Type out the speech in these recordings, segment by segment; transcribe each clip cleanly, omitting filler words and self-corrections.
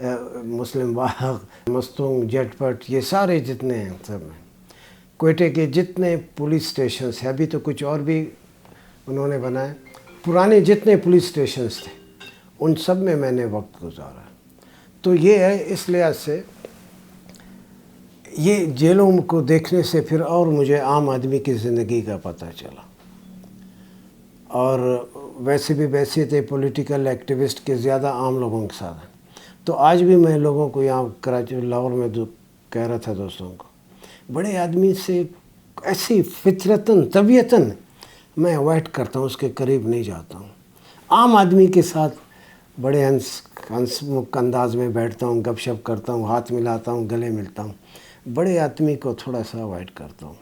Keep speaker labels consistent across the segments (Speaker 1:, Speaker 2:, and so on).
Speaker 1: مسلم باغ، مستونگ، جٹ پٹ، یہ سارے جتنے ہیں سب میں، کوئٹے کے جتنے پولیس اسٹیشنز ہیں، ابھی تو کچھ اور بھی انہوں نے بنائے، پرانے جتنے پولیس اسٹیشنز تھے ان سب میں نے وقت گزارا. تو یہ ہے، اس لحاظ سے یہ جیلوں کو دیکھنے سے پھر اور مجھے عام آدمی کی زندگی کا پتہ چلا. اور ویسے بھی بحثیت پولیٹیکل ایکٹیوسٹ کے زیادہ عام لوگوں کے ساتھ ہیں. تو آج بھی میں لوگوں کو یہاں کراچی لاہور میں کہہ رہا تھا دوستوں کو، بڑے آدمی سے ایسی فطرتاً طبیعتاً میں اوائڈ کرتا ہوں، اس کے قریب نہیں جاتا ہوں. عام آدمی کے ساتھ بڑے ہنسمکھ انداز میں بیٹھتا ہوں، گپ شپ کرتا ہوں، ہاتھ ملاتا ہوں، گلے ملتا ہوں. بڑے آدمی کو تھوڑا سا اوائڈ کرتا ہوں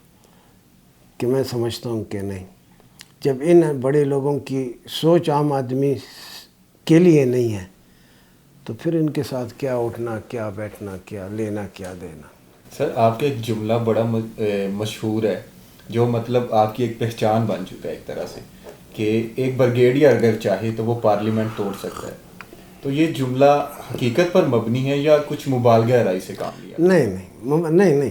Speaker 1: کہ میں سمجھتا ہوں کہ نہیں، جب ان بڑے لوگوں کی سوچ عام آدمی کے لیے نہیں ہے تو پھر ان کے ساتھ کیا اٹھنا، کیا بیٹھنا، کیا لینا، کیا دینا.
Speaker 2: سر آپ کا ایک جملہ بڑا مشہور ہے جو مطلب آپ کی ایک پہچان بن چکا ہے ایک طرح سے، کہ ایک بریگیڈیئر اگر چاہے تو وہ پارلیمنٹ توڑ سکتا ہے. تو یہ جملہ حقیقت پر مبنی ہے یا کچھ مبالغہ رائی سے کام لیا؟
Speaker 1: نہیں،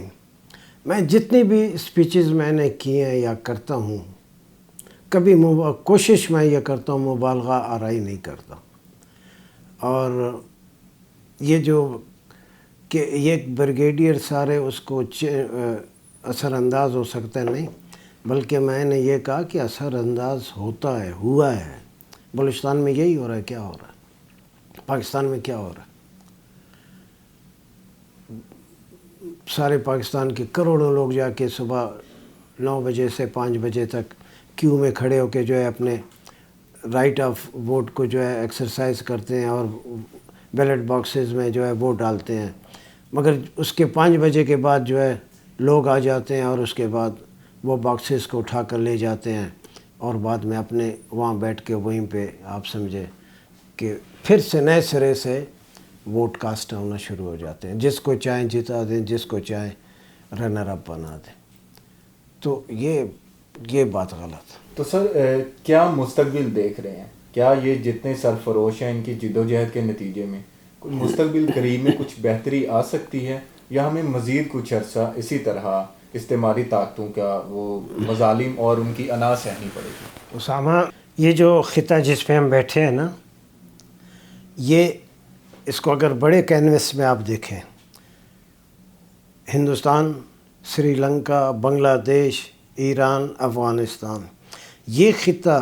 Speaker 1: میں جتنی بھی اسپیچز میں نے کی ہیں یا کرتا ہوں، کبھی کوشش میں یہ کرتا ہوں مبالغہ آرائی نہیں کرتا. اور یہ جو کہ ایک بریگیڈیئر سارے اس کو اثر انداز ہو سکتا ہے، نہیں، بلکہ میں نے یہ کہا کہ اثر انداز ہوتا ہے، ہوا ہے. بلوچستان میں یہی ہو رہا ہے. کیا ہو رہا ہے پاکستان میں؟ کیا ہو رہا ہے؟ سارے پاکستان کے کروڑوں لوگ جا کے صبح 9 بجے سے 5 بجے تک کیو میں کھڑے ہو کے جو ہے اپنے رائٹ آف ووٹ کو جو ہے ایکسرسائز کرتے ہیں اور بیلٹ باکسز میں جو ہے ووٹ ڈالتے ہیں. مگر اس کے 5 بجے کے بعد جو ہے لوگ آ جاتے ہیں اور اس کے بعد وہ باکسز کو اٹھا کر لے جاتے ہیں اور بعد میں اپنے وہاں بیٹھ کے وہیں پہ آپ سمجھے کہ پھر سے نئے سرے سے ووٹ کاسٹ ہونا شروع ہو جاتے ہیں. جس کو چاہیں جتا دیں، جس کو چاہیں رنر اپ بنا دیں. تو یہ بات غلط ہے.
Speaker 2: تو سر کیا مستقبل دیکھ رہے ہیں؟ کیا یہ جتنے سرفروش ہیں ان کی جد و جہد کے نتیجے میں کوئی مستقبل قریب میں کچھ بہتری آ سکتی ہے، یا ہمیں مزید کچھ عرصہ اسی طرح استعماری طاقتوں کا وہ مظالم اور ان کی انا سہنی پڑے گی؟
Speaker 1: اسامہ، یہ جو خطہ جس پہ ہم بیٹھے ہیں نا، یہ اس کو اگر بڑے کینوس میں آپ دیکھیں، ہندوستان، سری لنکا، بنگلہ دیش، ایران، افغانستان، یہ خطہ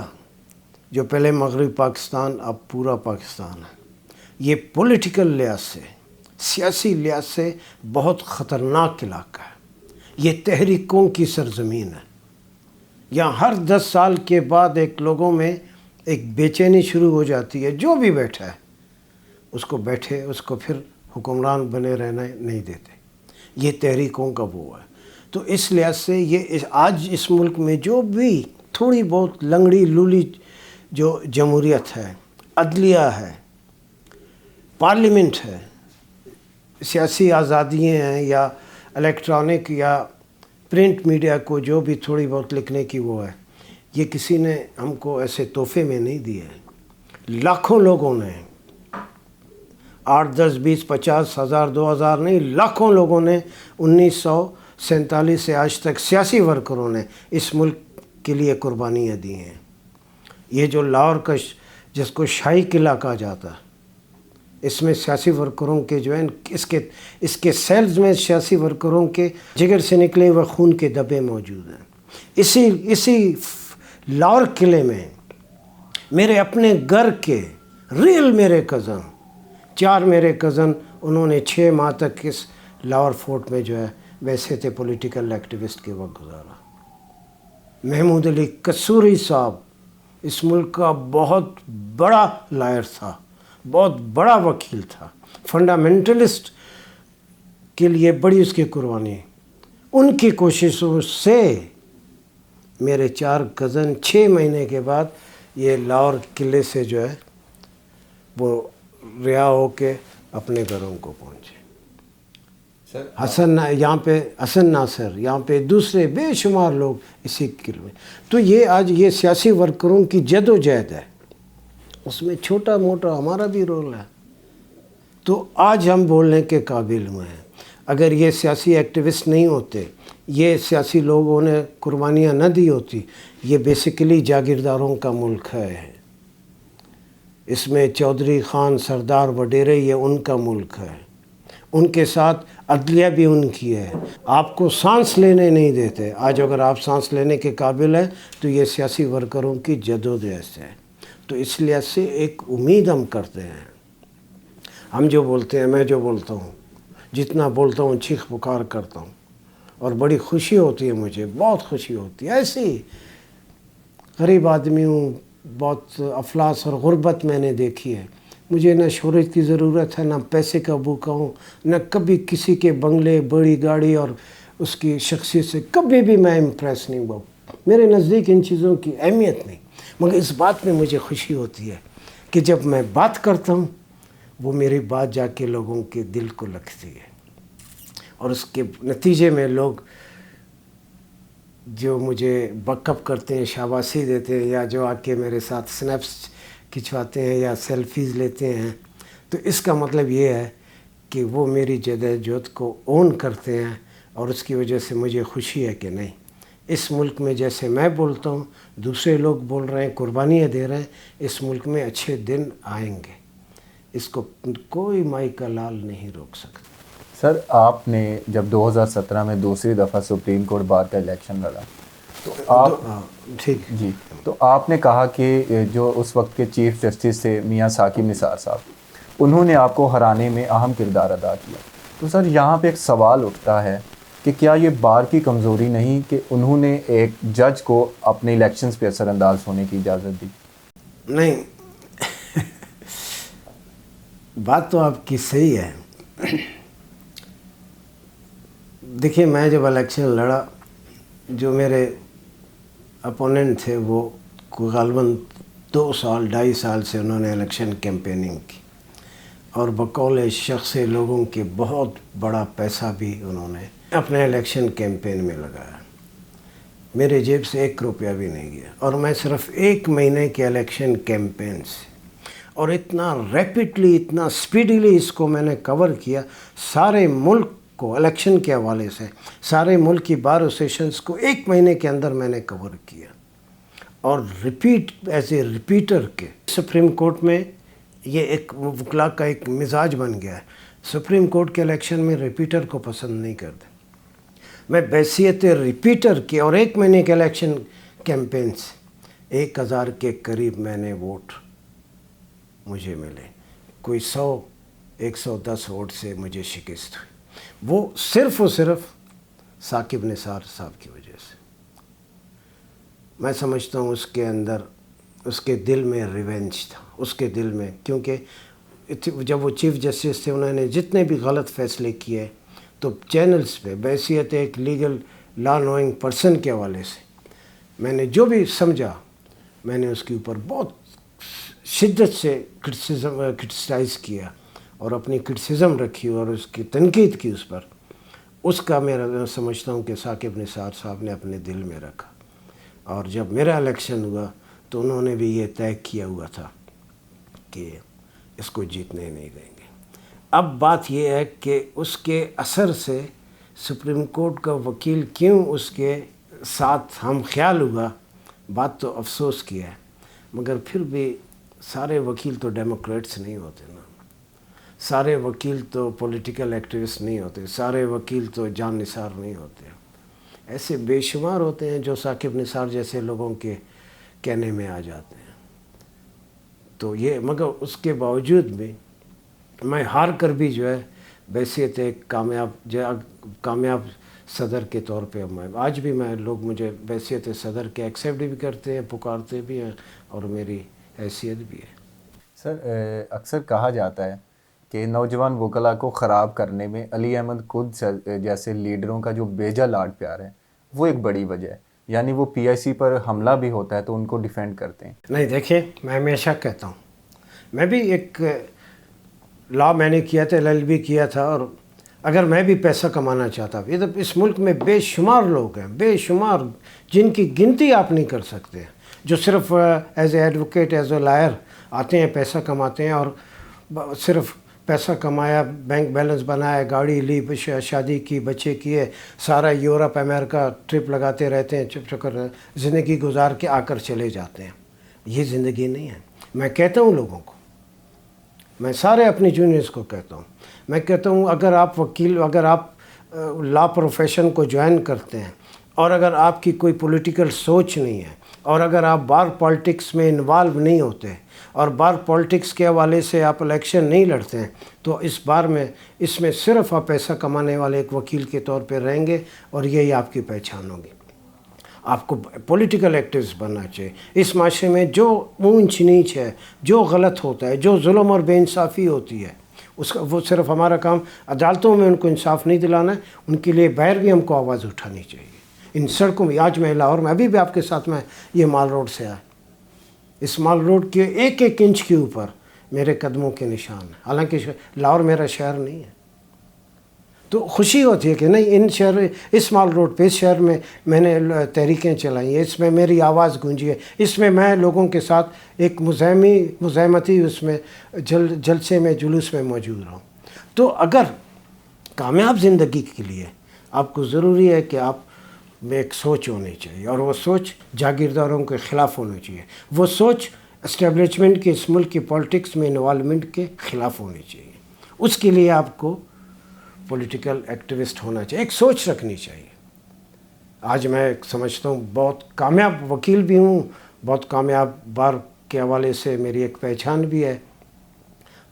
Speaker 1: جو پہلے مغربی پاکستان اب پورا پاکستان ہے، یہ پولیٹیکل لحاظ سے، سیاسی لحاظ سے بہت خطرناک علاقہ ہے. یہ تحریکوں کی سرزمین ہے. یہاں ہر 10 سال کے بعد ایک لوگوں میں ایک بے چینی شروع ہو جاتی ہے. جو بھی بیٹھا ہے اس کو پھر حکمران بنے رہنا نہیں دیتے. یہ تحریکوں کا وہ ہے. تو اس لحاظ سے یہ آج اس ملک میں جو بھی تھوڑی بہت لنگڑی لولی جو جمہوریت ہے، عدلیہ ہے، پارلیمنٹ ہے، سیاسی آزادیاں ہیں، یا الیکٹرانک یا پرنٹ میڈیا کو جو بھی تھوڑی بہت لکھنے کی وہ ہے، یہ کسی نے ہم کو ایسے تحفے میں نہیں دیے ہیں. لاکھوں لوگوں نے، 8، 10، 20، 50 ہزار، 2000 نہیں، لاکھوں لوگوں نے 1947 سے آج تک سیاسی ورکروں نے اس ملک کے لیے قربانیاں دی ہیں. یہ جو لاہور کا جس کو شاہی قلعہ کہا جاتا ہے، اس میں سیاسی ورکروں کے جو ہیں اس کے سیلز میں سیاسی ورکروں کے جگر سے نکلے ہوئے خون کے دبے موجود ہیں. اسی لاہور قلعے میں میرے اپنے گھر کے میرے کزن، 4 میرے کزن، انہوں نے 6 ماہ تک اس لاہور فورٹ میں جو ہے ویسے تھے پولیٹیکل ایکٹیوسٹ کے وقت گزارا. محمود علی قصوری صاحب اس ملک کا بہت بڑا لائر تھا، بہت بڑا وکیل تھا، فنڈامنٹلسٹ کے لیے بڑی اس کی قربانی. ان کی کوششوں سے میرے 4 کزن 6 مہینے کے بعد یہ لاہور قلعے سے جو ہے وہ رہا ہو کے اپنے گھروں کو پہنچے. یہاں پہ حسن ناصر، یہاں پہ دوسرے بے شمار لوگ اسی قلعے میں. تو یہ آج یہ سیاسی ورکروں کی جد و جہد ہے. اس میں چھوٹا موٹا ہمارا بھی رول ہے. تو آج ہم بولنے کے قابل ہوئے ہیں. اگر یہ سیاسی ایکٹیوسٹ نہیں ہوتے, یہ سیاسی لوگوں نے قربانیاں نہ دی ہوتی, یہ بیسیکلی جاگیرداروں کا ملک ہے. اس میں چودھری خان سردار وڈیرے یہ ان کا ملک ہے. ان کے ساتھ عدلیہ بھی ان کی ہے. آپ کو سانس لینے نہیں دیتے. آج اگر آپ سانس لینے کے قابل ہیں تو یہ سیاسی ورکروں کی جدوجہد ہے. تو اس لیے سے ایک امید ہم کرتے ہیں. ہم جو بولتے ہیں, میں جو بولتا ہوں, جتنا بولتا ہوں چیخ پکار کرتا ہوں, اور بڑی خوشی ہوتی ہے, مجھے بہت خوشی ہوتی ہے. ایسے ہی غریب آدمی ہوں, بہت افلاس اور غربت میں نے دیکھی ہے. مجھے نہ شہرت کی ضرورت ہے, نہ پیسے کا بھوکا ہوں, نہ کبھی کسی کے بنگلے, بڑی گاڑی اور اس کی شخصیت سے کبھی بھی میں امپریس نہیں ہوا. میرے نزدیک ان چیزوں کی اہمیت نہیں. مگر اس بات میں مجھے خوشی ہوتی ہے کہ جب میں بات کرتا ہوں وہ میری بات جا کے لوگوں کے دل کو لگتی ہے, اور اس کے نتیجے میں لوگ جو مجھے بک اپ کرتے ہیں, شاباشی دیتے ہیں, یا جو آ کے میرے ساتھ سنیپس کھنچواتے ہیں یا سیلفیز لیتے ہیں, تو اس کا مطلب یہ ہے کہ وہ میری جدوجہد کو اون کرتے ہیں. اور اس کی وجہ سے مجھے خوشی ہے کہ نہیں, اس ملک میں جیسے میں بولتا ہوں دوسرے لوگ بول رہے ہیں, قربانیاں دے رہے ہیں, اس ملک میں اچھے دن آئیں گے. اس کو کوئی مائی کا لال نہیں روک سکتا.
Speaker 2: سر, آپ نے جب 2017 میں دوسری دفعہ سپریم کورٹ بار کا الیکشن لڑا تو آپ
Speaker 1: ٹھیک
Speaker 2: جی تو آپ نے کہا کہ جو اس وقت کے چیف جسٹس تھے میاں ثاقب نثار صاحب, انہوں نے آپ کو ہرانے میں اہم کردار ادا کیا. تو سر یہاں پہ ایک سوال اٹھتا ہے کہ کیا یہ بار کی کمزوری نہیں کہ انہوں نے ایک جج کو اپنے الیکشنز پہ اثر انداز ہونے کی اجازت دی؟
Speaker 1: نہیں, بات تو آپ کی صحیح ہے. دیکھیے, میں جب الیکشن لڑا, جو میرے اپوننٹ تھے وہ غالباً 2-2.5 سال سے انہوں نے الیکشن کیمپیننگ کی, اور بقول شخص لوگوں کے بہت بڑا پیسہ بھی انہوں نے اپنے الیکشن کیمپین میں لگایا. میرے جیب سے 1 روپیہ بھی نہیں گیا, اور میں صرف 1 مہینے کے الیکشن کیمپین سے, اور اتنا ریپڈلی, اتنا سپیڈیلی اس کو میں نے کور کیا. سارے ملک کو الیکشن کے حوالے سے, سارے ملک کی بار ایسوسیشنز کو 1 مہینے کے اندر میں نے کور کیا. اور ریپیٹ ایز اے ریپیٹر کے سپریم کورٹ میں یہ ایک وکلا کا ایک مزاج بن گیا ہے. سپریم کورٹ کے الیکشن میں ریپیٹر کو پسند نہیں کرتے. میں بحیثیت ریپیٹر کے اور 1 مہینے کے الیکشن کیمپین سے 1000 کے قریب میں نے ووٹ مجھے ملے. کوئی 110 ووٹ سے مجھے شکست ہوئی. وہ صرف اور صرف ثاقب نثار صاحب کی وجہ سے. میں سمجھتا ہوں اس کے اندر, اس کے دل میں ریونج تھا, اس کے دل میں, کیونکہ جب وہ چیف جسٹس تھے انہوں نے جتنے بھی غلط فیصلے کیے تو چینلز پہ بحیثیت ایک لیگل لا نوئنگ پرسن کے حوالے سے میں نے جو بھی سمجھا, میں نے اس کے اوپر بہت شدت سے کرٹیسائز کیا, اور اپنی کرٹیسزم رکھی اور اس کی تنقید کی اس پر. اس کا میں سمجھتا ہوں کہ ثاقب نثار صاحب نے اپنے دل میں رکھا. اور جب میرا الیکشن ہوا تو انہوں نے بھی یہ طے کیا ہوا تھا کہ اس کو جیتنے نہیں دیں گے. اب بات یہ ہے کہ اس کے اثر سے سپریم کورٹ کا وکیل کیوں اس کے ساتھ ہم خیال ہوا, بات تو افسوس کی ہے. مگر پھر بھی سارے وکیل تو ڈیموکریٹس نہیں ہوتے نا, سارے وکیل تو پولیٹیکل ایکٹیوسٹ نہیں ہوتے, سارے وکیل تو جان نثار نہیں ہوتے. ایسے بے شمار ہوتے ہیں جو ثاقب نثار جیسے لوگوں کے کہنے میں آ جاتے ہیں. تو یہ, مگر اس کے باوجود بھی میں ہار کر بھی جو ہے بحیثیت ایک کامیاب صدر کے طور پہ آج بھی لوگ مجھے بحیثیت صدر کے ایکسیپٹ بھی کرتے ہیں, پکارتے بھی ہیں, اور میری حیثیت بھی ہے.
Speaker 2: سر, اکثر کہا جاتا ہے کہ نوجوان وکلا کو خراب کرنے میں علی احمد خود جیسے لیڈروں کا جو بیجا لاڈ پیار ہے وہ ایک بڑی وجہ ہے. یعنی وہ PIC پر حملہ بھی ہوتا ہے تو ان کو ڈیفینڈ کرتے ہیں.
Speaker 1: نہیں, دیکھیں, میں ہمیشہ کہتا ہوں, میں بھی ایک لا میں نے کیا تھا, LLB کیا تھا, اور اگر میں بھی پیسہ کمانا چاہتا, اس ملک میں بے شمار لوگ ہیں, بے شمار, جن کی گنتی آپ نہیں کر سکتے, جو صرف as a advocate, as a lawyer آتے ہیں, پیسہ کماتے ہیں, اور صرف پیسہ کمایا, بینک بیلنس بنایا, گاڑی لی, شادی کی, بچے کیے, سارا یورپ امریکہ ٹرپ لگاتے رہتے ہیں, چپ چپ کر زندگی گزار کے آ کر چلے جاتے ہیں. یہ زندگی نہیں ہے. میں کہتا ہوں لوگوں کو, میں سارے اپنی جونیئرس کو کہتا ہوں, میں کہتا ہوں اگر آپ وکیل, اگر آپ لا پروفیشن کو جوائن کرتے ہیں, اور اگر آپ کی کوئی پولیٹیکل سوچ نہیں ہے, اور اگر آپ بار پالیٹکس میں انوالو نہیں ہوتے, اور بار پالیٹکس کے حوالے سے آپ الیکشن نہیں لڑتے ہیں, تو اس میں صرف آپ پیسہ کمانے والے ایک وکیل کے طور پہ رہیں گے, اور یہی آپ کی پہچان ہوگی. آپ کو پولیٹیکل ایکٹیوسٹ بننا چاہیے. اس معاشرے میں جو اونچ نیچ ہے, جو غلط ہوتا ہے, جو ظلم اور بے انصافی ہوتی ہے, وہ صرف ہمارا کام عدالتوں میں ان کو انصاف نہیں دلانا ہے, ان کے لیے باہر بھی ہم کو آواز اٹھانی چاہیے. ان سڑکوں میں, آج میں لاہور میں ابھی بھی آپ کے ساتھ میں یہ مال روڈ سے آیا, اس مال روڈ کے ایک ایک انچ کے اوپر میرے قدموں کے نشان ہیں. حالانکہ لاہور میرا شہر نہیں ہے, تو خوشی ہوتی ہے کہ نہیں, اس مال روڈ پہ, اس شہر میں نے تحریکیں چلائی ہیں, اس میں میری آواز گونجی ہے, اس میں میں لوگوں کے ساتھ ایک مزاحمتی اس میں جلسے میں, جلوس میں موجود رہا ہوں. تو اگر کامیاب زندگی کے لیے آپ کو ضروری ہے کہ آپ میں ایک سوچ ہونی چاہیے, اور وہ سوچ جاگیرداروں کے خلاف ہونی چاہیے, وہ سوچ اسٹیبلشمنٹ کے, اس ملک کی پالیٹکس میں انوالومنٹ کے خلاف ہونی چاہیے. اس کے لیے آپ کو پولیٹیکل ایکٹیوسٹ ہونا چاہیے, ایک سوچ رکھنی چاہیے. آج میں سمجھتا ہوں بہت کامیاب وکیل بھی ہوں, بہت کامیاب بار کے حوالے سے میری ایک پہچان بھی ہے.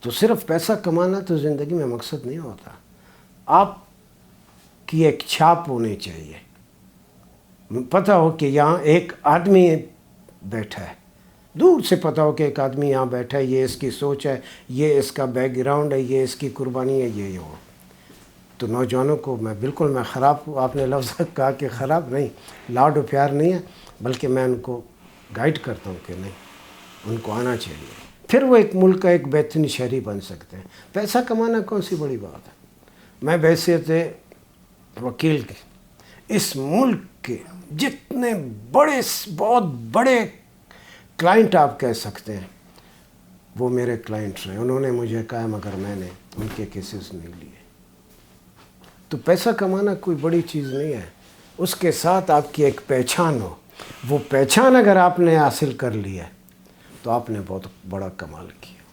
Speaker 1: تو صرف پیسہ کمانا تو زندگی میں مقصد نہیں ہوتا, آپ کی ایک چھاپ ہونی چاہیے. پتہ ہو کہ یہاں ایک آدمی بیٹھا ہے, دور سے پتہ ہو کہ ایک آدمی یہاں بیٹھا ہے, یہ اس کی سوچ ہے, یہ اس کا بیک گراؤنڈ ہے, یہ اس کی قربانی ہے, یہ ہو. تو نوجوانوں کو میں خراب, آپ نے لفظ کہا کہ خراب نہیں, لاڈ و پیار نہیں ہے, بلکہ میں ان کو گائیڈ کرتا ہوں کہ نہیں, ان کو آنا چاہیے. پھر وہ ایک ملک کا ایک بہترین شہری بن سکتے ہیں. پیسہ کمانا کون سی بڑی بات ہے. میں بحیثیت وکیل کے اس ملک کے جتنے بہت بڑے کلائنٹ آپ کہہ سکتے ہیں, وہ میرے کلائنٹس ہیں. انہوں نے مجھے کہا, مگر میں نے ان کے کیسز نہیں لیے. تو پیسہ کمانا کوئی بڑی چیز نہیں ہے, اس کے ساتھ آپ کی ایک پہچان ہو. وہ پہچان اگر آپ نے حاصل کر لی ہے تو آپ نے بہت بڑا کمال کیا.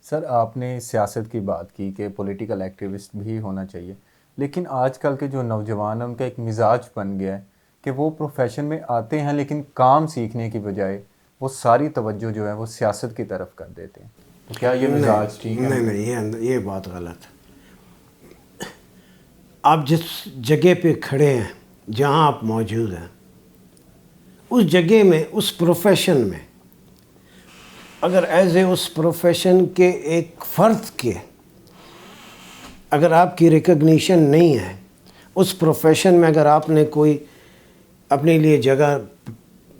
Speaker 2: سر, آپ نے سیاست کی بات کی کہ پولیٹیکل ایکٹیوسٹ بھی ہونا چاہیے, لیکن آج کل کے جو نوجوان ہیں ان کا ایک مزاج بن گیا ہے کہ وہ پروفیشن میں آتے ہیں, لیکن کام سیکھنے کی بجائے وہ ساری توجہ جو ہے وہ سیاست کی طرف کر دیتے ہیں. تو کیا یہ مزاج ٹھیک ہے؟
Speaker 1: نہیں, یہ بات غلط ہے. آپ جس جگہ پہ کھڑے ہیں, جہاں آپ موجود ہیں, اس جگہ میں, اس پروفیشن میں, اگر اس پروفیشن کے ایک فرد کے اگر آپ کی ریکگنیشن نہیں ہے, اس پروفیشن میں اگر آپ نے کوئی اپنے لیے جگہ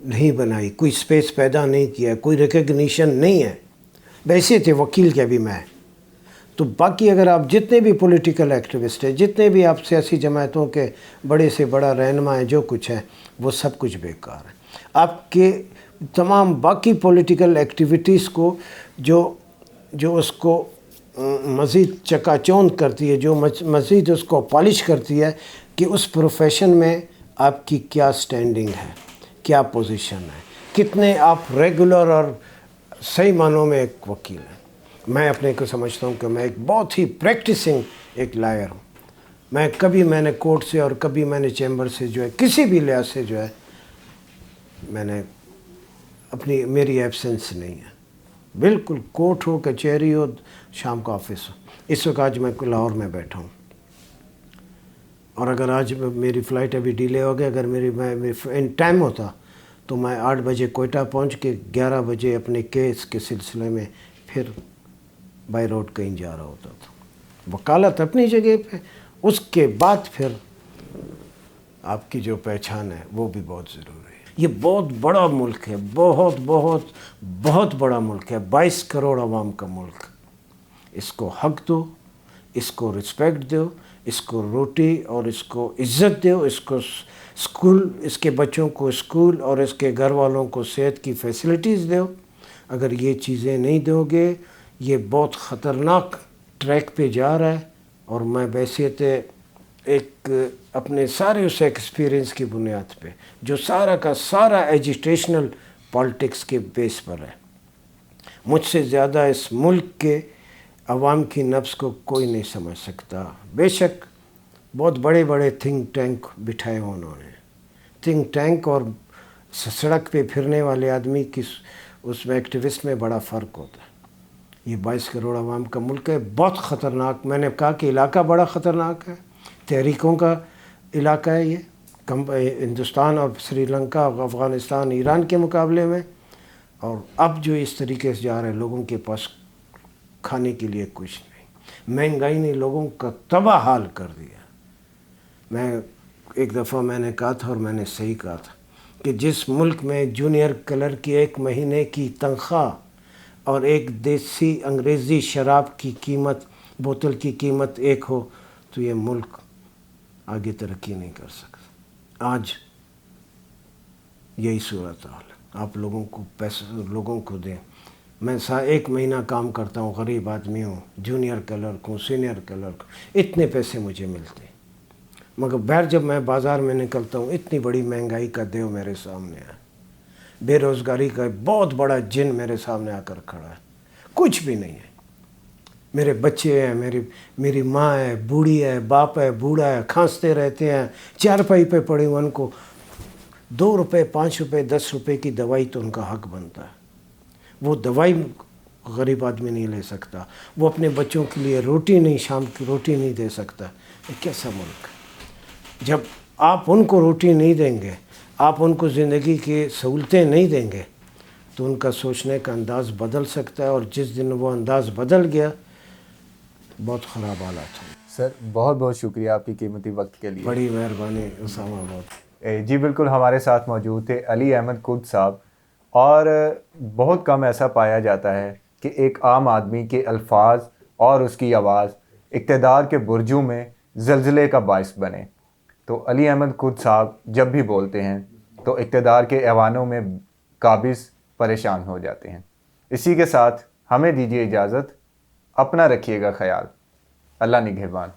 Speaker 1: نہیں بنائی, کوئی سپیس پیدا نہیں کیا, کوئی ریکگنیشن نہیں ہے, ویسے تھے وکیل کے بھی میں, تو باقی اگر آپ جتنے بھی پولیٹیکل ایکٹیوسٹ ہیں, جتنے بھی آپ سیاسی جماعتوں کے بڑے سے بڑا رہنما ہیں, جو کچھ ہے وہ سب کچھ بیکار ہے. آپ کے تمام باقی پولیٹیکل ایکٹیویٹیز کو جو اس کو مزید چکا چوند کرتی ہے, جو مزید اس کو پالش کرتی ہے کہ اس پروفیشن میں آپ کی کیا سٹینڈنگ ہے, کیا پوزیشن ہے, کتنے آپ ریگولر اور صحیح معنوں میں ایک وکیل ہیں. میں اپنے کو سمجھتا ہوں کہ میں ایک بہت ہی پریکٹسنگ ایک لائر ہوں. میں نے کورٹ سے اور کبھی میں نے چیمبر سے جو ہے کسی بھی لحاظ سے جو ہے میں نے میری ایبسنس نہیں ہے. بالکل کورٹ ہو, کچہری ہو, شام کا آفس ہو. اس وقت آج میں لاہور میں بیٹھا ہوں, اور اگر آج میری فلائٹ ابھی ڈیلے ہو گیا, اگر میں ان ٹائم ہوتا تو میں 8 بجے کوئٹہ پہنچ کے 11 بجے اپنے کیس کے سلسلے میں پھر بائی روڈ کہیں جا رہا ہوتا تھا. وکالت اپنی جگہ پہ, اس کے بعد پھر آپ کی جو پہچان ہے وہ بھی بہت ضروری ہے. یہ بہت بڑا ملک ہے, بہت بہت بہت بڑا ملک ہے, 22 کروڑ عوام کا ملک. اس کو حق دو, اس کو رسپیکٹ دو, اس کو روٹی اور اس کو عزت دو, اس کو اسکول, اس کے بچوں کو اسکول اور اس کے گھر والوں کو صحت کی فیسلٹیز دو. اگر یہ چیزیں نہیں دو گے, یہ بہت خطرناک ٹریک پہ جا رہا ہے، اور میں بحیثیت ایک اپنے سارے اس ایکسپیرینس کی بنیاد پہ، جو سارا کا سارا ایجیٹیشنل پالیٹکس کے بیس پر ہے، مجھ سے زیادہ اس ملک کے عوام کی نبض کو کوئی نہیں سمجھ سکتا۔ بے شک بہت بڑے بڑے تھنک ٹینک بٹھائے انہوں نے، تھنک ٹینک اور سڑک پہ پھرنے والے آدمی کی اس میں ایکٹیوسٹ میں بڑا فرق ہوتا ہے۔ یہ 22 کروڑ عوام کا ملک ہے، بہت خطرناک، میں نے کہا کہ علاقہ بڑا خطرناک ہے، تحریکوں کا علاقہ ہے یہ، ہندوستان اور سری لنکا، افغانستان، ایران کے مقابلے میں۔ اور اب جو اس طریقے سے جا رہے ہیں، لوگوں کے پاس کھانے کے لیے کچھ نہیں، مہنگائی نے لوگوں کا تباہ حال کر دیا۔ میں ایک دفعہ میں نے کہا تھا، اور میں نے صحیح کہا تھا، کہ جس ملک میں جونیئر کلر کی 1 مہینے کی تنخواہ اور ایک دیسی انگریزی شراب کی قیمت، بوتل کی قیمت 1 ہو، تو یہ ملک آگے ترقی نہیں کر سکتا۔ آج یہی صورتحال ہے، آپ لوگوں کو پیسے لوگوں کو دیں۔ میں 1 مہینہ کام کرتا ہوں، غریب آدمی ہوں، جونیئر کلرک ہوں، سینئر کلرک، اتنے پیسے مجھے ملتے ہیں، مگر بہر جب میں بازار میں نکلتا ہوں، اتنی بڑی مہنگائی کا دیو میرے سامنے ہے، بے روزگاری کا بہت بڑا جن میرے سامنے آ کر کھڑا ہے، کچھ بھی نہیں ہے۔ میرے بچے ہیں، میری ماں ہے، بوڑھی ہے، باپ ہے، بوڑھا ہے، کھانستے رہتے ہیں، چارپائی پہ پڑے ہوئے، ان کو 2 روپے، 5 روپے، 10 روپے کی دوائی تو ان کا حق بنتا ہے، وہ دوائی غریب آدمی نہیں لے سکتا، وہ اپنے بچوں کے لیے روٹی نہیں، شام کی روٹی نہیں دے سکتا۔ یہ کیسا ملک ہے؟ جب آپ ان کو روٹی نہیں دیں گے، آپ ان کو زندگی کی سہولتیں نہیں دیں گے، تو ان کا سوچنے کا انداز بدل سکتا ہے، اور جس دن وہ انداز بدل گیا، بہت خراب حالات ہوں۔
Speaker 3: سر بہت بہت شکریہ آپ کی قیمتی وقت کے لیے۔
Speaker 1: بڑی مہربانی اسامہ بہت۔
Speaker 3: جی بالکل، ہمارے ساتھ موجود تھے علی احمد قدس صاحب، اور بہت کم ایسا پایا جاتا ہے کہ ایک عام آدمی کے الفاظ اور اس کی آواز اقتدار کے برجوں میں زلزلے کا باعث بنے۔ تو علی احمد قدس صاحب جب بھی بولتے ہیں تو اقتدار کے ایوانوں میں قابض پریشان ہو جاتے ہیں۔ اسی کے ساتھ ہمیں دیجیے اجازت، اپنا رکھیے گا خیال، اللہ نگہبان۔